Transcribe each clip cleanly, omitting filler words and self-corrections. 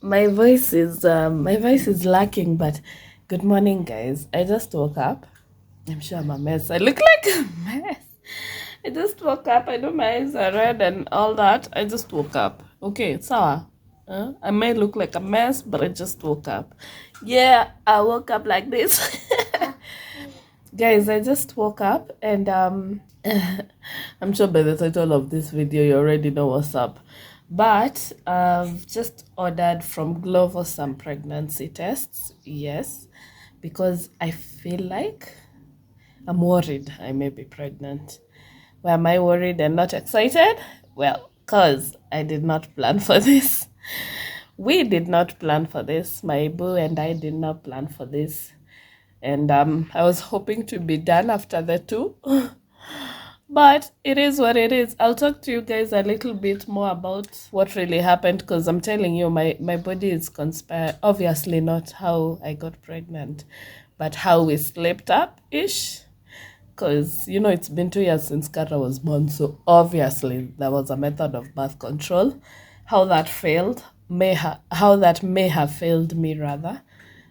my voice is lacking, but good morning, guys. I just woke up. I'm sure I'm a mess. I look like a mess. I just woke up. I know my eyes are red and all that. I just woke up. Okay, sawa. I may look like a mess, but I just woke up. Yeah, I woke up like this. Guys, I just woke up and I'm sure by the title of this video you already know what's up. But I've just ordered from Glovo some pregnancy tests. Yes, because I feel like I'm worried I may be pregnant. Why am I worried and not excited? Well, because I did not plan for this. We did not plan for this. My boo and I did not plan for this. And I was hoping to be done after the 2. But it is what it is. I'll talk to you guys a little bit more about what really happened, because I'm telling you, my body is conspired. Obviously not how I got pregnant, but how we slept up-ish. Because, you know, it's been 2 years since Kara was born, so obviously there was a method of birth control. How that may have failed me, rather.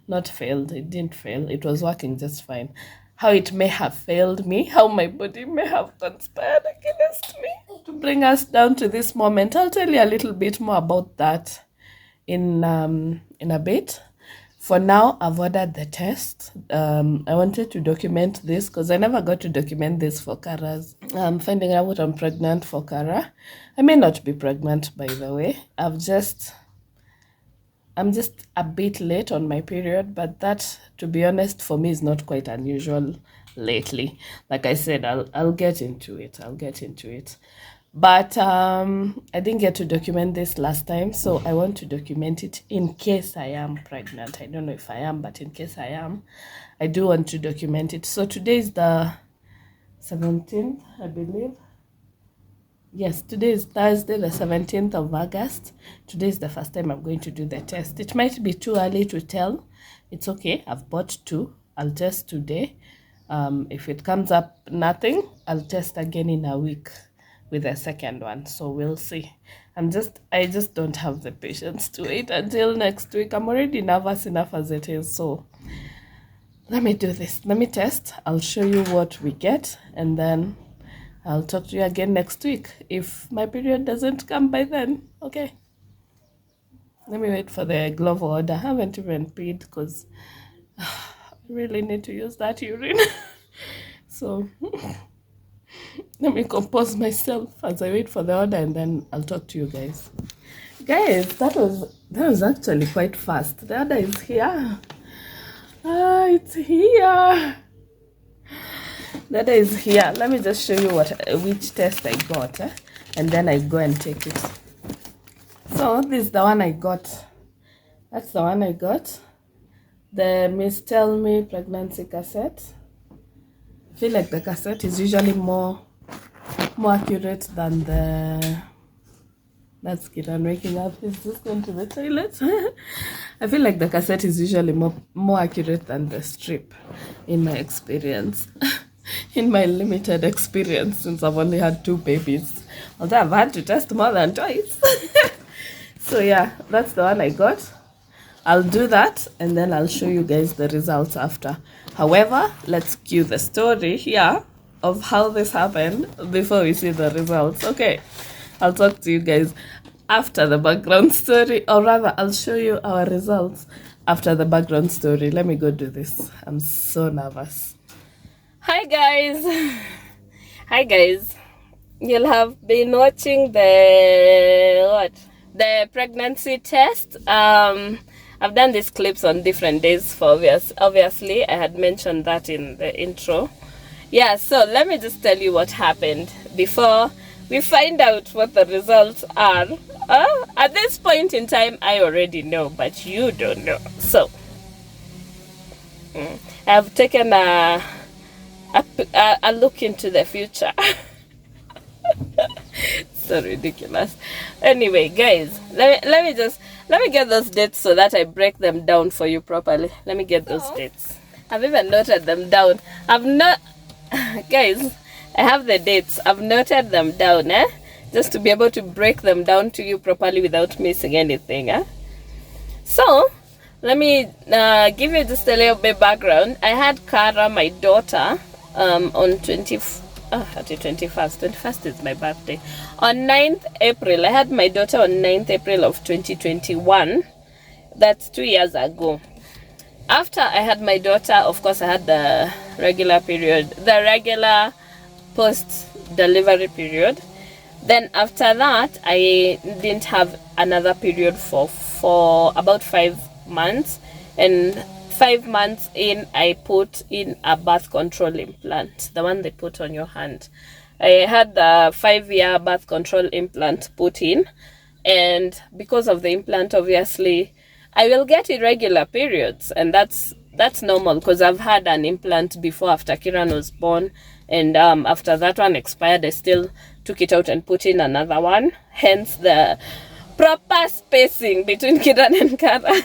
Not failed, it didn't fail. It was working just fine. How it may have failed me, how my body may have conspired against me to bring us down to this moment. I'll tell you a little bit more about that in a bit. For now, I've ordered the test. I wanted to document this because I never got to document this for Kara's. Finding out I'm pregnant for Kara. I may not be pregnant, by the way. I'm just a bit late on my period, but that, to be honest, for me is not quite unusual lately. Like I said, I'll get into it. But I didn't get to document this last time, so I want to document it in case I am pregnant. I don't know if I am, but in case I am, I do want to document it. So today is the 17th, I believe. Yes, today is Thursday, the 17th of August. Today is the first time I'm going to do the test. It might be too early to tell. It's okay. I've bought 2. I'll test today. If it comes up nothing, I'll test again in a week with the second one. So we'll see. I just don't have the patience to wait until next week. I'm already nervous enough as it is. So let me do this. Let me test. I'll show you what we get, and then I'll talk to you again next week if my period doesn't come by then. Okay. Let me wait for the glove order. I haven't even paid because I really need to use that urine. So let me compose myself as I wait for the order, and then I'll talk to you guys. Guys, that was actually quite fast. The order is here. It's here. The order is here. Let me just show you which test I got, and then I go and take it. So this is the one I got. That's the one I got. The Miss Tell Me pregnancy cassette. I feel like the cassette is usually more accurate than the... That's good. I'm waking up. Is this going to the toilet? I feel like the cassette is usually more accurate than the strip, in my experience. In my limited experience, since I've only had 2 babies. Although I've had to test more than twice. So yeah, that's the one I got. I'll do that, and then I'll show you guys the results after. However, let's cue the story here of how this happened before we see the results. Okay, I'll talk to you guys after the background story, or rather, I'll show you our results after the background story. Let me go do this. I'm so nervous. Hi guys. You'll have been watching the pregnancy test. I've done these clips on different days for obviously I had mentioned that in the intro. Yeah, so let me just tell you what happened before we find out what the results are. At this point in time, I already know, but you don't know. So I've taken a look into the future. So ridiculous. Anyway, guys, let me get those dates so that I break them down for you properly. Let me get those dates. I've even noted them down. Guys, I have the dates. I've noted them down, just to be able to break them down to you properly without missing anything. So let me give you just a little bit background. I had Kara, my daughter, on 21st. 21st is my birthday. On 9th April, I had my daughter on 9th April of 2021. That's 2 years ago. After I had my daughter, of course, I had the regular period, the regular post-delivery period. Then after that, I didn't have another period for about 5 months. And 5 months in, I put in a birth control implant, the one they put on your hand. I had the 5-year birth control implant put in, and because of the implant, obviously I will get irregular periods, and that's normal because I've had an implant before after Kiran was born, and after that one expired, I still took it out and put in another one, hence the proper spacing between Kiran and Kara.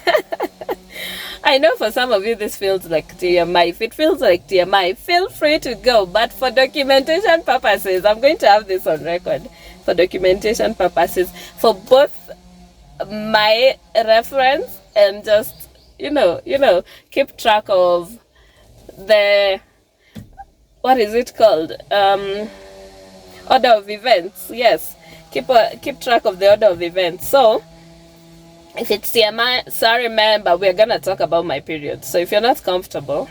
I know for some of you this feels like TMI. If it feels like TMI, feel free to go. But for documentation purposes, I'm going to have this on record. For documentation purposes, for both my reference and just, you know, keep track of the, what is it called? Order of events. Yes, keep track of the order of events. So if it's TMI, sorry man, but we're gonna talk about my period. So if you're not comfortable,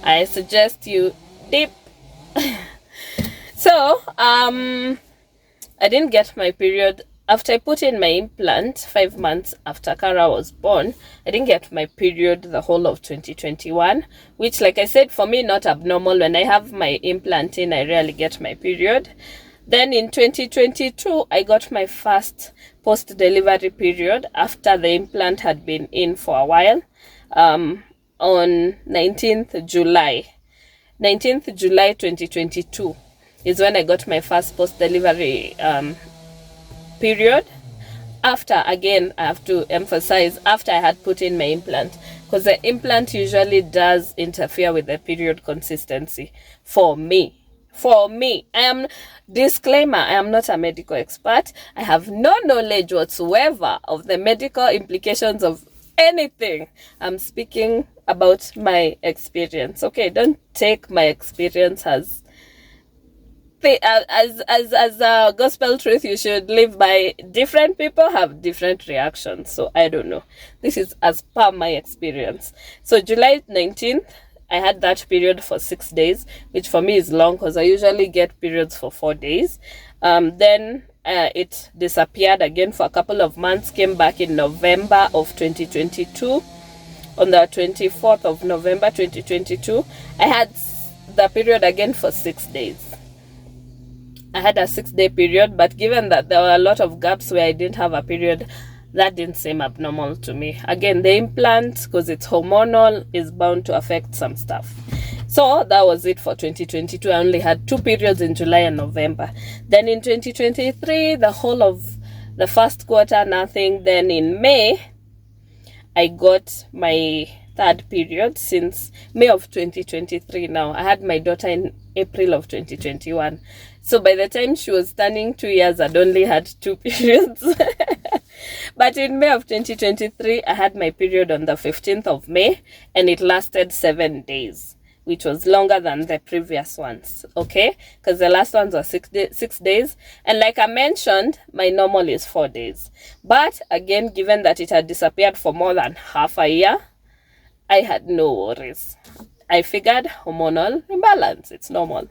I suggest you dip. So I didn't get my period after I put in my implant 5 months after Kara was born. I didn't get my period the whole of 2021, which, like I said, for me not abnormal. When I have my implant in, I rarely get my period. Then in 2022, I got my first post-delivery period after the implant had been in for a while. On 19th July 2022 is when I got my first post-delivery period. After, again, I have to emphasize, after I had put in my implant, because the implant usually does interfere with the period consistency for me. Disclaimer, I am not a medical expert. I have no knowledge whatsoever of the medical implications of anything. I'm speaking about my experience. Okay, don't take my experience as a gospel truth you should live by. Different people have different reactions, so I don't know. This is as per my experience. So July 19th, I had that period for 6 days, which for me is long because I usually get periods for 4 days. Then it disappeared again for a couple of months, came back in November of 2022. On the 24th of November 2022, I had the period again for 6 days. I had a 6-day period, but given that there were a lot of gaps where I didn't have a period, that didn't seem abnormal to me. Again, the implant, because it's hormonal, is bound to affect some stuff. So that was it for 2022. I only had 2 periods in July and November. Then in 2023, the whole of the first quarter, nothing. Then in May, I got my 3rd period since May of 2023 now. I had my daughter in April of 2021. So by the time she was turning 2 years, I'd only had 2 periods. But in May of 2023, I had my period on the 15th of May, and it lasted 7 days, which was longer than the previous ones, okay? Because the last ones were 6 days. And like I mentioned, my normal is 4 days. But again, given that it had disappeared for more than half a year, I had no worries. I figured hormonal imbalance, it's normal.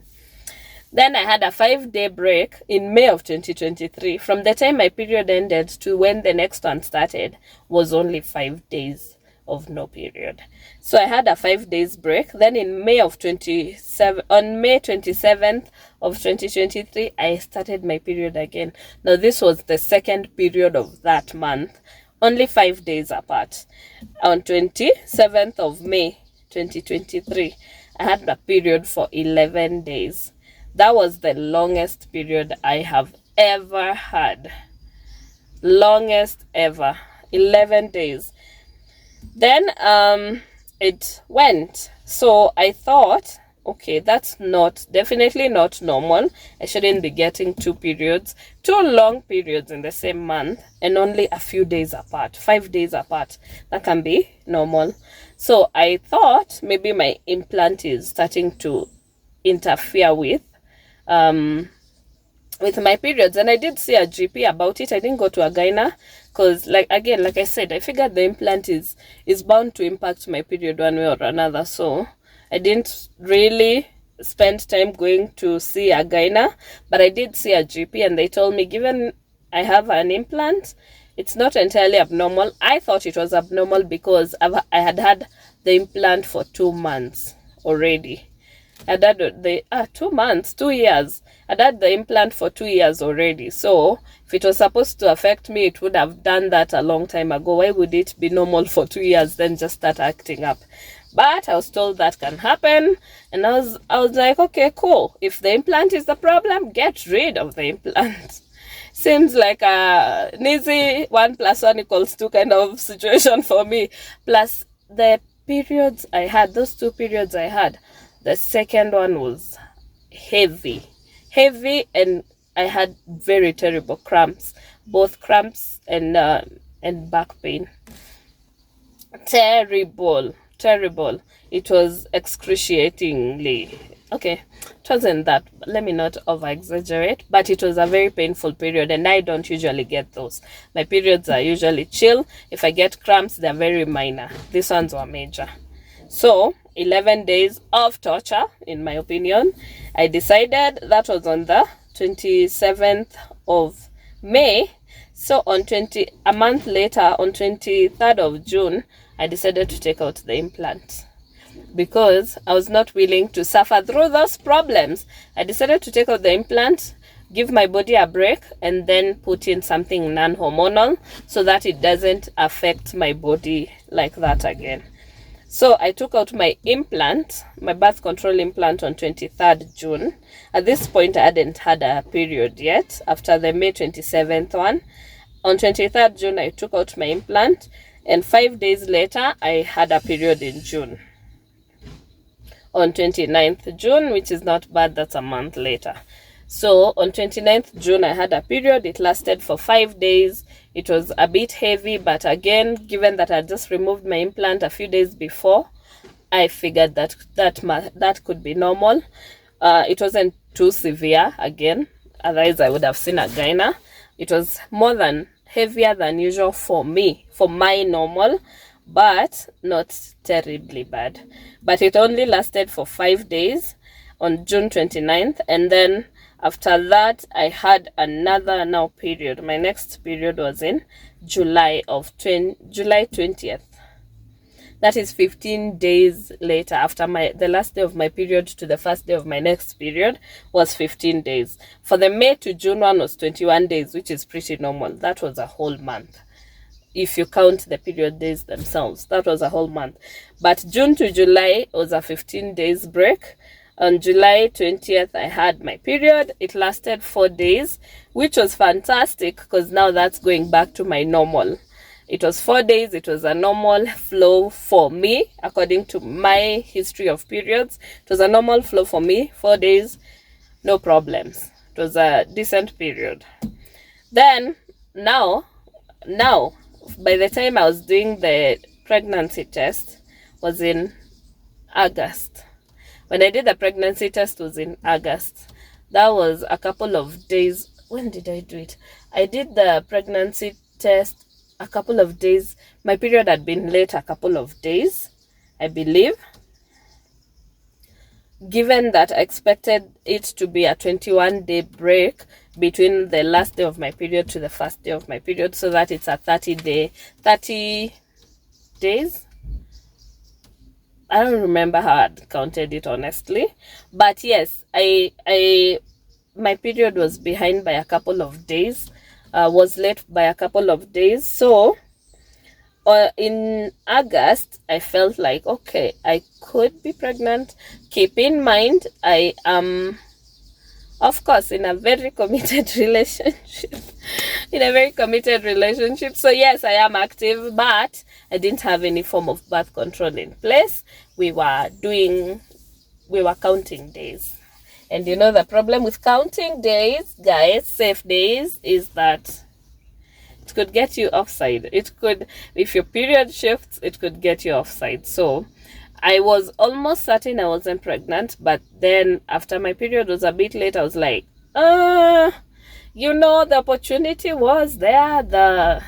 Then I had a 5-day break in May of 2023. From the time my period ended to when the next one started was only 5 days of no period. So I had a 5 days break. Then in May 27th of 2023, I started my period again. Now this was the 2nd period of that month, only 5 days apart. On 27th of May 2023, I had a period for 11 days. That was the longest period I have ever had. Longest ever. 11 days. Then it went. So I thought okay, that's definitely not normal. I shouldn't be getting two long periods in the same month, and only a few days apart, 5 days apart. That can be normal. So I thought maybe my implant is starting to interfere with my periods, and I did see a GP about it. I didn't go to a gyna because, like I said, I figured the implant is bound to impact my period one way or another. So I didn't really spend time going to see a gyna, but I did see a GP, and they told me, given I have an implant, it's not entirely abnormal. I thought it was abnormal because I had the implant for 2 months already. I had the 2 months, 2 years. I had the implant for 2 years already. So if it was supposed to affect me, it would have done that a long time ago. Why would it be normal for 2 years then just start acting up? But I was told that can happen, and I was like, okay, cool. If the implant is the problem, get rid of the implant. Seems like an easy 1 + 1 = 2 kind of situation for me. Plus the periods I had, those 2 periods I had, the second one was heavy, and I had very terrible cramps, both cramps and back pain. Terrible. It was excruciatingly, okay, it wasn't that, let me not over exaggerate, but it was a very painful period, and I don't usually get those. My periods are usually chill. If I get cramps, they're very minor. These ones were major. So 11 days of torture, in my opinion. I decided, that was on the 27th of May. So a month later, on 23rd of June, I decided to take out the implant because I was not willing to suffer through those problems. I decided to take out the implant, give my body a break, and then put in something non-hormonal so that it doesn't affect my body like that again. So I took out my implant, my birth control implant, on 23rd June. At this point, I hadn't had a period yet after the May 27th one. On 23rd June, I took out my implant, and 5 days later, I had a period in June. On 29th June, which is not bad, that's a month later. So on 29th June, I had a period. It lasted for 5 days. It was a bit heavy, but again, given that I just removed my implant a few days before, I figured that could be normal. It wasn't too severe again. Otherwise, I would have seen a gyna. It was heavier than usual for me, for my normal, but not terribly bad. But it only lasted for 5 days on June 29th, and then after that, I had another period. My next period was in July 20th. That is 15 days later. After the last day of my period to the first day of my next period was 15 days. For the May to June one was 21 days, which is pretty normal. That was a whole month. If you count the period days themselves, that was a whole month. But June to July was a 15 days break. On July 20th, I had my period. It lasted 4 days, which was fantastic because now that's going back to my normal. It was 4 days. It was a normal flow for me, according to my history of periods. It was a normal flow for me. 4 days, no problems. It was a decent period. Then, now, by the time I was doing the pregnancy test, was in August. When I did the pregnancy test was in August. That was a couple of days. When did I do it? I did the pregnancy test a couple of days. My period had been late a couple of days, I believe. Given that I expected it to be a 21-day break between the last day of my period to the first day of my period, so that it's a 30 days. I don't remember how I'd counted it, honestly. But yes, my period was behind by a couple of days, was late by a couple of days. So in August, I felt like, okay, I could be pregnant. Keep in mind, I am, of course, in a very committed relationship. So yes, I am active, but I didn't have any form of birth control in place. We were doing we were counting days. And you know the problem with counting days, guys, safe days, is that it could get you offside. It could, if your period shifts, it could get you offside. So I was almost certain I wasn't pregnant, but then after my period was a bit late, I was like, you know, the opportunity was there, the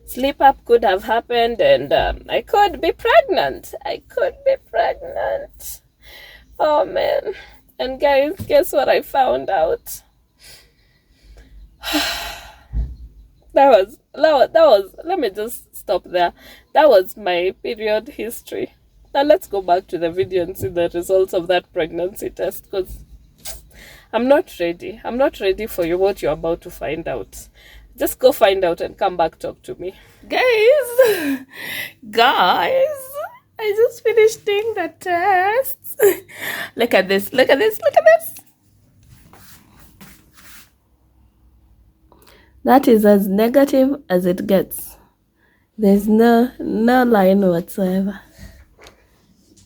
slip up could have happened, and I could be pregnant. Oh man. And guys, guess what I found out? that was let me just stop there. That was my period history. Now let's go back to the video and see the results of that pregnancy test, because I'm not ready for you, what you're about to find out. Just go find out and come back, talk to me. Guys, I just finished doing the tests. Look at this. That is as negative as it gets. There's no line whatsoever.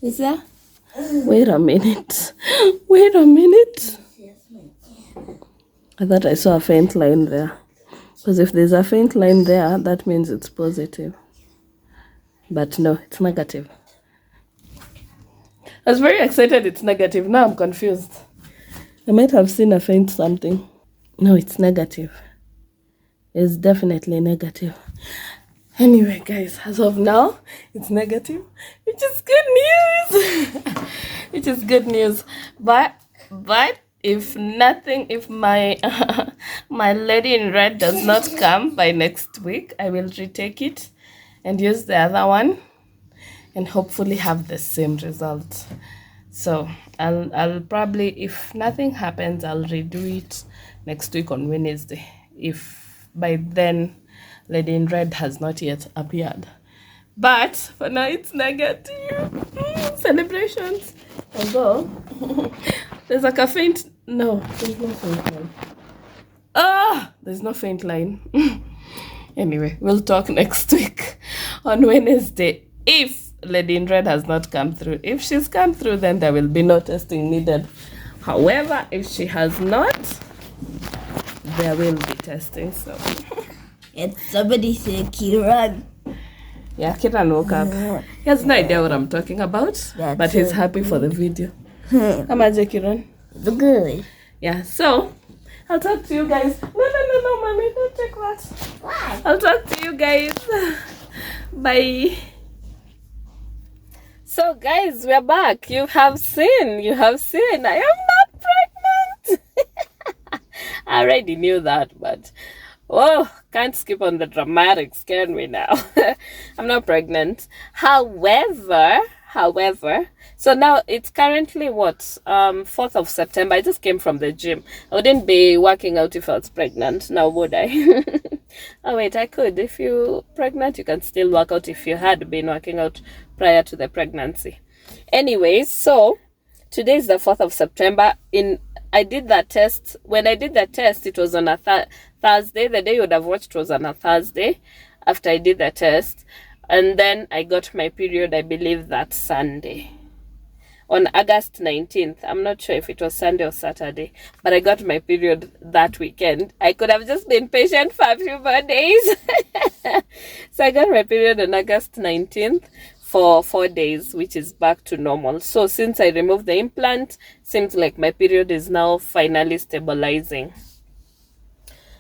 Is there? Wait a minute. I thought I saw a faint line there. Because if there's a faint line there, that means it's positive. But no, it's negative. I was very excited it's negative. Now I'm confused. I might have seen a faint something. No, it's negative. It's definitely negative. Anyway, guys, as of now, it's negative, which is good news. But if my my lady in red does not come by next week, I will retake it and use the other one and hopefully have the same result. So I'll probably, if nothing happens, I'll redo it next week on Wednesday, if by then lady in red has not yet appeared. But for now, it's negative. Celebrations. Although there's like a faint, no, there's no faint line. There's no faint line. Anyway, we'll talk next week on Wednesday if lady in red has not come through. If she's come through, then there will be no testing needed. However, if she has not, there will be testing. So and somebody said Kiran. Yeah, Kiran woke up. He has no idea what I'm talking about, but he's happy for the video. How much, Kiran? Good. Yeah, so I'll talk to you guys. No, mommy, don't take that. Why? I'll talk to you guys. Bye. So, guys, we're back. You have seen. I am not pregnant. I already knew that, but can't skip on the dramatics, can we now? I'm not pregnant. However, so now it's currently what, 4th of September. I just came from the gym. I wouldn't be working out if I was pregnant now, would I? Oh wait, I could. If you're pregnant, you can still work out if you had been working out prior to the pregnancy. Anyways, so today is the 4th of September. I did that test. When I did that test, it was on a Thursday. The day you would have watched was on a Thursday after I did the test. And then I got my period, I believe, that Sunday. On August 19th. I'm not sure if it was Sunday or Saturday. But I got my period that weekend. I could have just been patient for a few more days. So I got my period on August 19th. For 4 days, which is back to normal. So since I removed the implant, seems like my period is now finally stabilizing.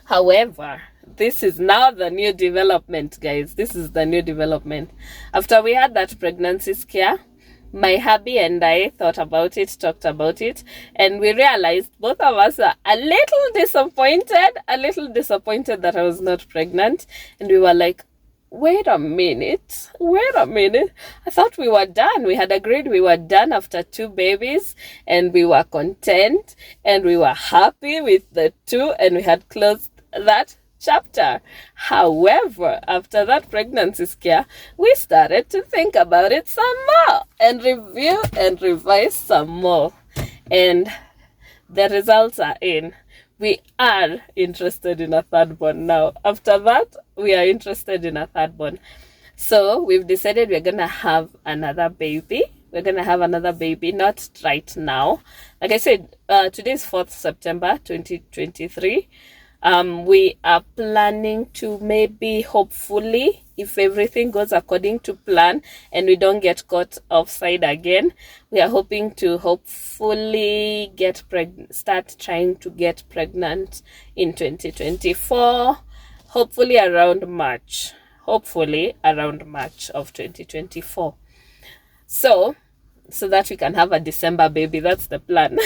However, this is now the new development, guys. This is the new development. After we had that pregnancy scare, my hubby and I talked about it, and we realized both of us were a little disappointed that I was not pregnant. And we were like, wait a minute. I thought we were done. We had agreed we were done after 2 babies, and we were content, and we were happy with the 2, and we had closed that chapter. However, after that pregnancy scare, we started to think about it some more, and review and revise some more. And the results are in. We are interested in a third born now. After that, we are interested in a third born. So we've decided we're gonna have another baby. we're gonna have another baby. Not right now. Like I said, today is 4th September 2023. We are planning to maybe, hopefully, if everything goes according to plan and we don't get caught offside again, we are hoping to hopefully start trying to get pregnant in 2024, hopefully around March of 2024, so that we can have a December baby. That's the plan.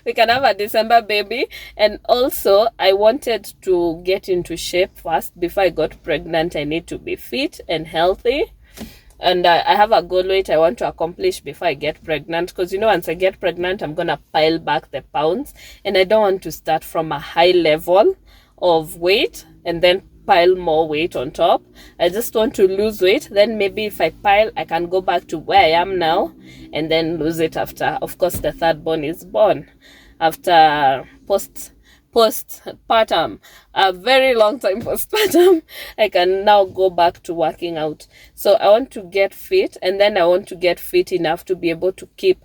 We can have a December baby. And also, I wanted to get into shape first. Before I got pregnant, I need to be fit and healthy. And I have a goal weight I want to accomplish before I get pregnant. Because, once I get pregnant, I'm going to pile back the pounds. And I don't want to start from a high level of weight and then pile more weight on top. I just want to lose weight. Then maybe if I pile, I can go back to where I am now and then lose it after, of course, the third born is born. After postpartum, a very long time postpartum, I can now go back to working out. So I want to get fit, and then I want to get fit enough to be able to keep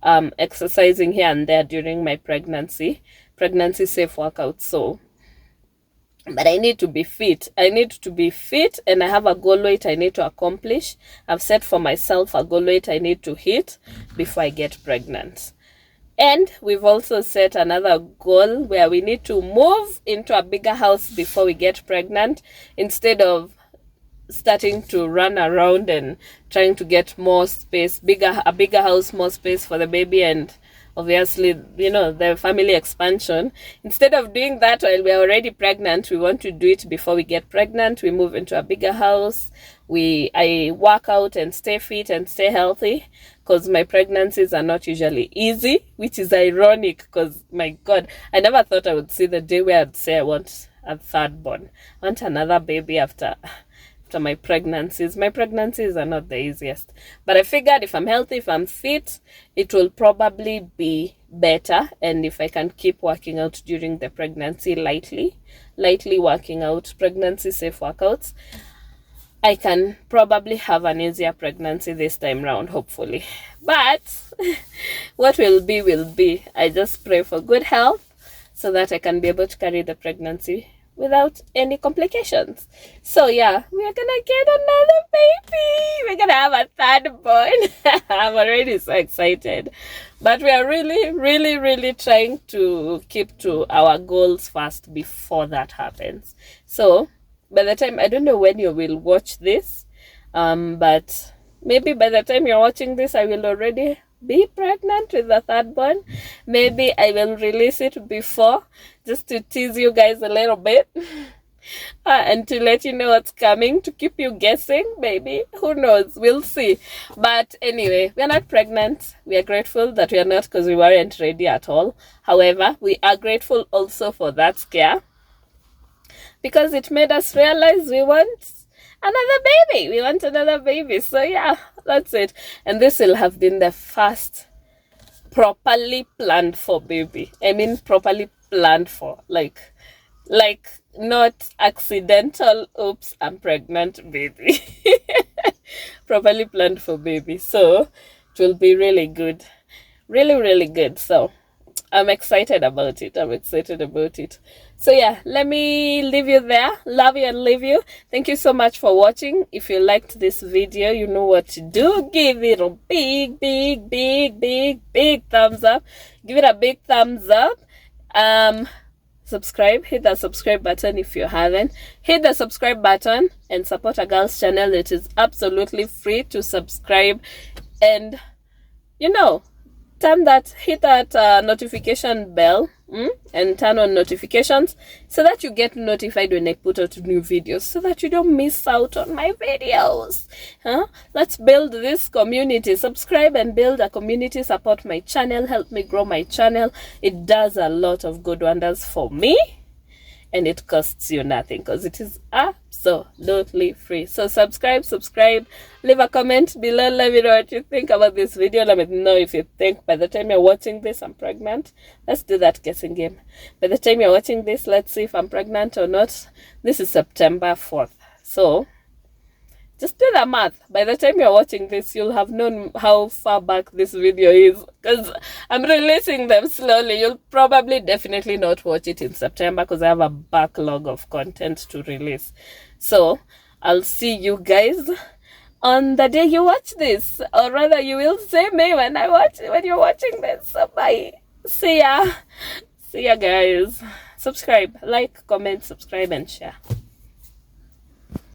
exercising here and there during my pregnancy safe workouts. So, but I need to be fit. And I have a goal weight I need to accomplish. I've set for myself a goal weight I need to hit before I get pregnant. And we've also set another goal where we need to move into a bigger house before we get pregnant, instead of starting to run around and trying to get more space, a bigger house, more space for the baby, and obviously, the family expansion. Instead of doing that while we're already pregnant, we want to do it before we get pregnant. We move into a bigger house. I work out and stay fit and stay healthy, because my pregnancies are not usually easy, which is ironic, because, my God, I never thought I would see the day where I'd say I want a third born. I want another baby after my pregnancies. My pregnancies are not the easiest, but I figured if I'm healthy, if I'm fit, it will probably be better. And if I can keep working out during the pregnancy, lightly working out, pregnancy safe workouts, I can probably have an easier pregnancy this time round, hopefully. But what will be. I just pray for good health so that I can be able to carry the pregnancy without any complications. So yeah, we're gonna get another baby. We're gonna have a third born. I'm already so excited. But we are really trying to keep to our goals first before that happens. So by the time, I don't know when you will watch this, but maybe by the time you're watching this, I will already be pregnant with the third born. Maybe I will release it before, just to tease you guys a little bit and to let you know what's coming, to keep you guessing. Maybe, who knows, we'll see. But anyway, we are not pregnant. We are grateful that we are not, because we weren't ready at all. However, we are grateful also for that scare, because it made us realize we want another baby. So yeah, that's it. And this will have been the first properly planned for baby. I mean, properly planned for, like not accidental, oops, I'm pregnant baby. Properly planned for baby. So it will be really good. Really good. So I'm excited about it. So yeah, let me leave you there. Love you and leave you. Thank you so much for watching. If you liked this video, you know what to do. Give it a big thumbs up. Give it a big thumbs up. Subscribe. Hit that subscribe button if you haven't. Hit the subscribe button and support a girl's channel. It is absolutely free to subscribe. And hit that notification bell and turn on notifications so that you get notified when I put out new videos, so that you don't miss out on my videos. Let's build this community. Subscribe and build a community. Support my channel. Help me grow my channel. It does a lot of good wonders for me, and it costs you nothing, because it is absolutely free. So subscribe, leave a comment below. Let me know what you think about this video. Let me know if you think by the time you're watching this I'm pregnant. Let's do that guessing game. By the time you're watching this, let's see if I'm pregnant or not. This is September 4th, so Just do the math. By the time you're watching this, you'll have known how far back this video is, because I'm releasing them slowly. You'll probably definitely not watch it in September because I have a backlog of content to release. So I'll see you guys on the day you watch this, or rather you will see me when you're watching this. So bye. See ya guys. Subscribe, like, comment, subscribe, and share.